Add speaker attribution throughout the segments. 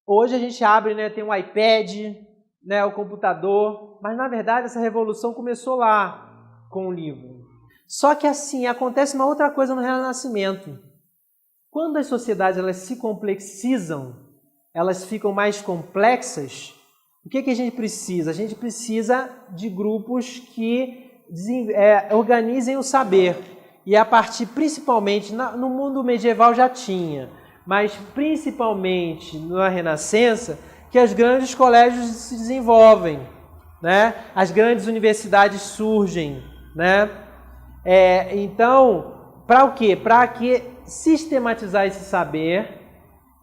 Speaker 1: Hoje a gente abre, né, tem um iPad, né, o computador, mas na verdade essa revolução começou lá com o livro. Só que assim, acontece uma outra coisa no Renascimento. Quando as sociedades elas se complexizam, elas ficam mais complexas, o que a gente precisa? A gente precisa de grupos que organizem o saber. E a partir, principalmente, no mundo medieval já tinha, mas principalmente na Renascença, que os grandes colégios se desenvolvem, né? As grandes universidades surgem, né? Então, para o quê? Para que sistematizar esse saber,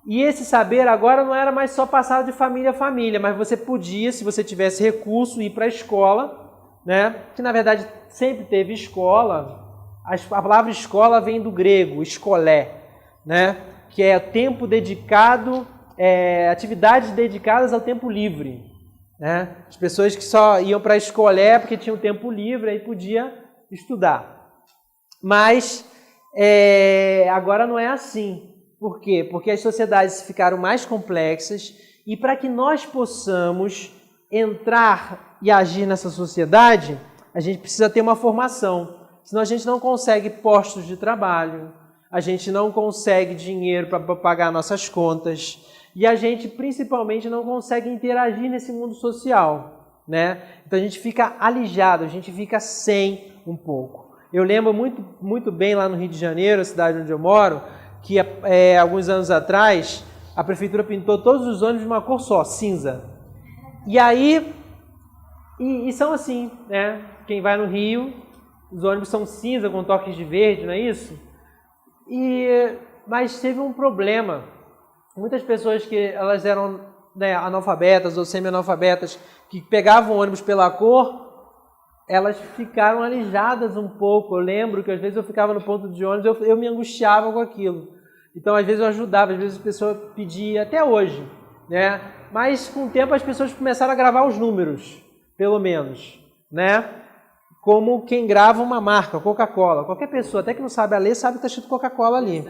Speaker 1: e esse saber agora não era mais só passado de família a família, mas você podia, se você tivesse recurso, ir para a escola, né? Que na verdade sempre teve escola. A palavra escola vem do grego, escolé, né? Que é tempo dedicado, atividades dedicadas ao tempo livre, né? As pessoas que só iam para a escolé porque tinham tempo livre, aí podia estudar. Mas agora não é assim. Por quê? Porque as sociedades ficaram mais complexas e para que nós possamos entrar e agir nessa sociedade, a gente precisa ter uma formação. Senão a gente não consegue postos de trabalho, a gente não consegue dinheiro para pagar nossas contas e a gente principalmente não consegue interagir nesse mundo social, né? Então a gente fica alijado, a gente fica sem um pouco. Eu lembro muito bem lá no Rio de Janeiro, a cidade onde eu moro, que alguns anos atrás a prefeitura pintou todos os ônibus de uma cor só, cinza. E aí, e são assim, né? Quem vai no Rio, os ônibus são cinza com toques de verde, não é isso? Mas teve um problema. Muitas pessoas que elas eram, né, analfabetas ou semi-analfabetas, que pegavam o ônibus pela cor, elas ficaram alijadas um pouco. Eu lembro que às vezes eu ficava no ponto de ônibus, eu me angustiava com aquilo. Então às vezes eu ajudava, às vezes a pessoa pedia, até hoje, né? Mas com o tempo as pessoas começaram a gravar os números, pelo menos, né? Como quem grava uma marca, Coca-Cola. Qualquer pessoa, até que não sabe a ler, sabe que está escrito Coca-Cola ali,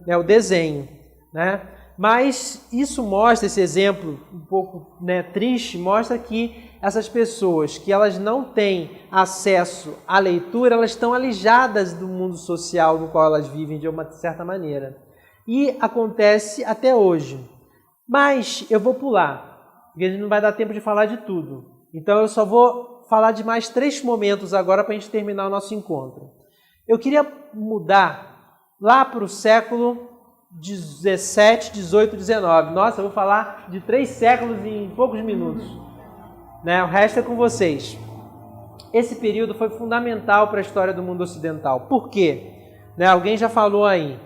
Speaker 1: né? O desenho, né? Mas isso mostra, esse exemplo um pouco, né, triste, mostra que essas pessoas que elas não têm acesso à leitura, elas estão alijadas do mundo social no qual elas vivem de uma certa maneira. E acontece até hoje. Mas eu vou pular, porque a gente não vai dar tempo de falar de tudo. Então eu só vou falar de mais 3 momentos agora para a gente terminar o nosso encontro. Eu queria mudar lá para o século 17, 18, 19. Nossa, eu vou falar de 3 séculos em poucos minutos, né? O resto é com vocês. Esse período foi fundamental para a história do mundo ocidental. Por quê? Né? Alguém já falou aí.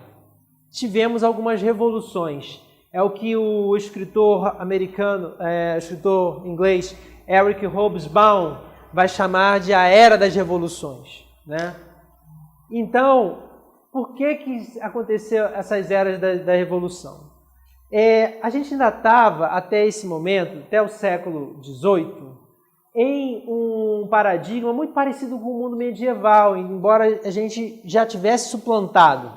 Speaker 1: Tivemos algumas revoluções. É o que o escritor americano, escritor inglês, Eric Hobsbawm, vai chamar de a Era das Revoluções, né? Então, por que aconteceu essas eras da Revolução? A gente ainda estava, até esse momento, até o século XVIII, em um paradigma muito parecido com o mundo medieval, embora a gente já tivesse suplantado,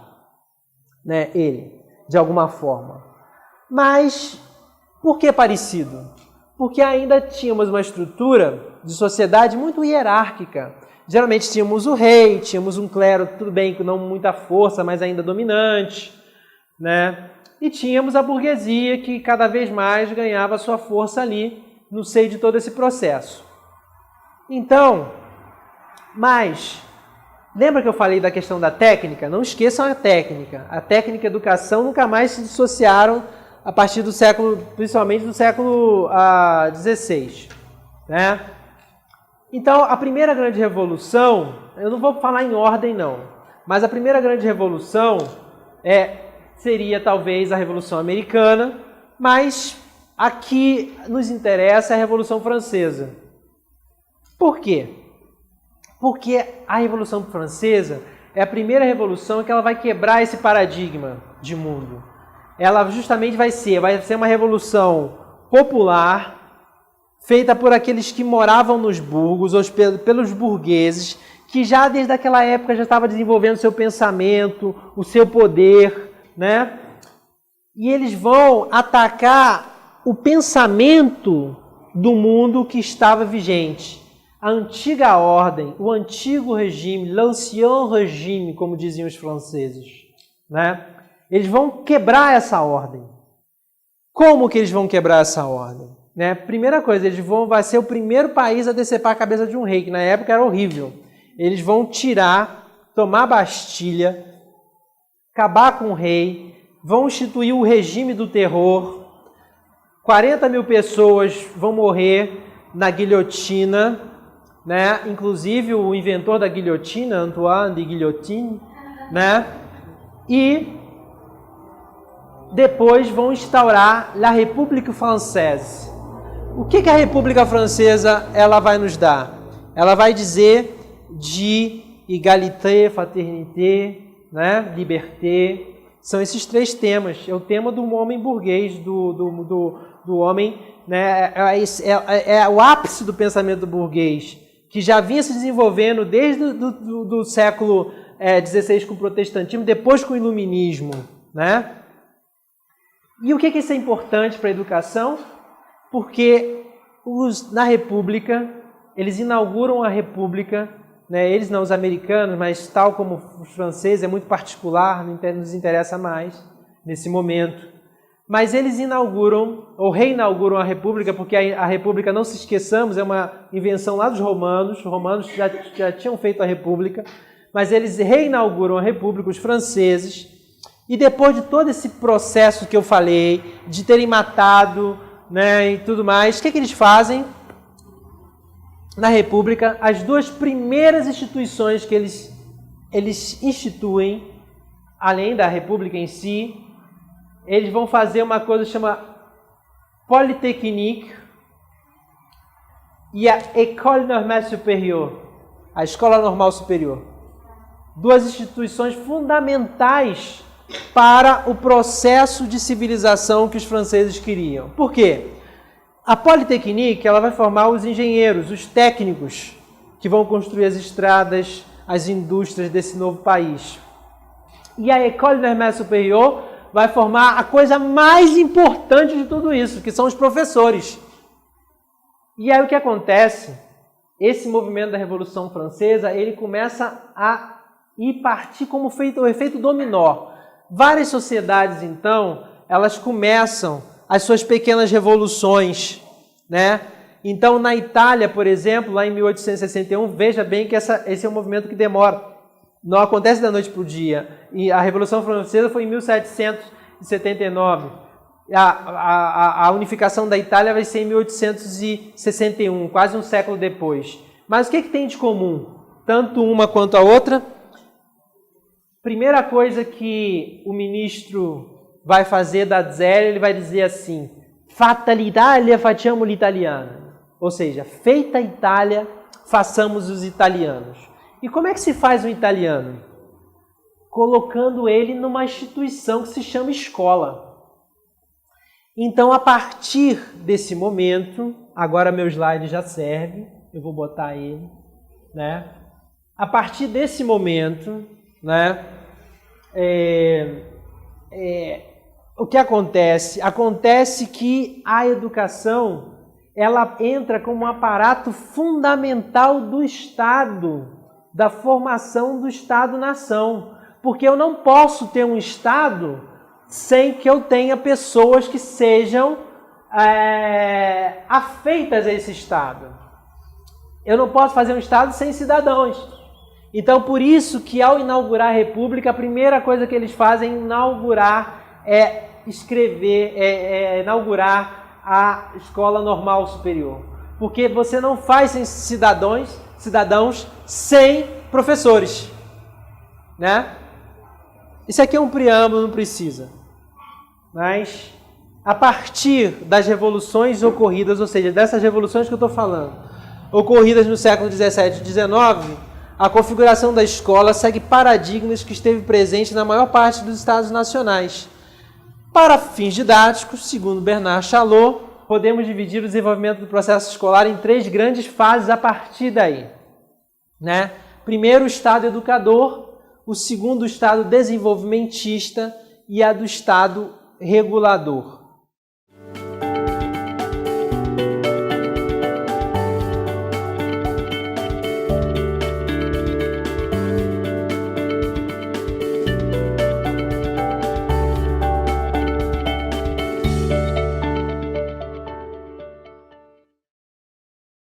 Speaker 1: né, ele, de alguma forma. Mas, por que parecido? Porque ainda tínhamos uma estrutura de sociedade muito hierárquica. Geralmente tínhamos o rei, tínhamos um clero, tudo bem, com não muita força, mas ainda dominante, né? E tínhamos a burguesia que cada vez mais ganhava sua força ali no seio de todo esse processo. Então, mas, lembra que eu falei da questão da técnica? Não esqueçam a técnica. A técnica e a educação nunca mais se dissociaram a partir do século, principalmente do século XVI, né? Então, a primeira grande revolução, eu não vou falar em ordem não, mas a primeira grande revolução seria talvez a Revolução Americana, mas aqui nos interessa a Revolução Francesa. Por quê? Porque a Revolução Francesa é a primeira revolução que ela vai quebrar esse paradigma de mundo. Ela justamente vai ser uma revolução popular, feita por aqueles que moravam nos burgos, ou pelos burgueses, que já desde aquela época já estava desenvolvendo o seu pensamento, o seu poder, né? E eles vão atacar o pensamento do mundo que estava vigente. A antiga ordem, o antigo regime, l'ancien régime, como diziam os franceses, né? Eles vão quebrar essa ordem. Como que eles vão quebrar essa ordem? Né? Primeira coisa, vai ser o primeiro país a decepar a cabeça de um rei, que na época era horrível. Eles vão tomar a Bastilha, acabar com o rei, vão instituir o regime do terror, 40 mil pessoas vão morrer na guilhotina, né? Inclusive o inventor da guilhotina, Antoine de Guillotine, né? E depois vão instaurar a República Française. O que a República Francesa ela vai nos dar? Ela vai dizer de égalité, fraternité, né? Liberté. São esses três temas. É o tema do homem burguês, do homem, né? É o ápice do pensamento burguês, que já vinha se desenvolvendo desde do século XVI com o protestantismo, depois com o iluminismo, né? E o que isso é importante para a educação? Porque na República, eles inauguram a República, né? Eles não, os americanos, mas tal como os franceses, é muito particular, não nos interessa mais nesse momento. Mas eles inauguram, ou reinauguram a República, porque a República, não se esqueçamos, é uma invenção lá dos romanos. Os romanos já tinham feito a República, mas eles reinauguram a República, os franceses, e depois de todo esse processo que eu falei, de terem matado, né, e tudo mais, o que eles fazem? Na República, as duas primeiras instituições que eles instituem, além da República em si, eles vão fazer uma coisa que chama Polytechnique e a École Normale Supérieure, a Escola Normal Superior. Duas instituições fundamentais para o processo de civilização que os franceses queriam. Por quê? A Polytechnique ela vai formar os engenheiros, os técnicos que vão construir as estradas, as indústrias desse novo país. E a École Normale Supérieure vai formar a coisa mais importante de tudo isso, que são os professores. E aí o que acontece? Esse movimento da Revolução Francesa, ele começa a partir como o efeito dominó. Várias sociedades, então, elas começam as suas pequenas revoluções, né? Então, na Itália, por exemplo, lá em 1861, veja bem que esse é um movimento que demora. Não acontece da noite para o dia. E a Revolução Francesa foi em 1779. A unificação da Itália vai ser em 1861, quase um século depois. Mas o que tem de comum? Tanto uma quanto a outra. Primeira coisa que o ministro vai fazer da Zero, ele vai dizer assim: Fatta l'Italia, facciamo l'italiano. Ou seja, feita a Itália, façamos os italianos. E como é que se faz um italiano? Colocando ele numa instituição que se chama escola. Então, a partir desse momento, agora meu slide já serve, eu vou botar ele, né? A partir desse momento, né? O que acontece? Acontece que a educação ela entra como um aparato fundamental do Estado, da formação do Estado-nação. Porque eu não posso ter um Estado sem que eu tenha pessoas que sejam afeitas a esse Estado. Eu não posso fazer um Estado sem cidadãos. Então, por isso que ao inaugurar a República, a primeira coisa que eles fazem inaugurar a Escola Normal Superior. Porque você não faz cidadãos sem professores, né? Isso aqui é um preâmbulo, não precisa. Mas, a partir das revoluções ocorridas, ou seja, dessas revoluções que eu estou falando, ocorridas no século XVII e XIX, a configuração da escola segue paradigmas que esteve presente na maior parte dos estados nacionais. Para fins didáticos, segundo Bernard Chalot, podemos dividir o desenvolvimento do processo escolar em 3 grandes fases a partir daí, né? Primeiro, o estado educador, o segundo, o estado desenvolvimentista e a do estado regulador. Tchau.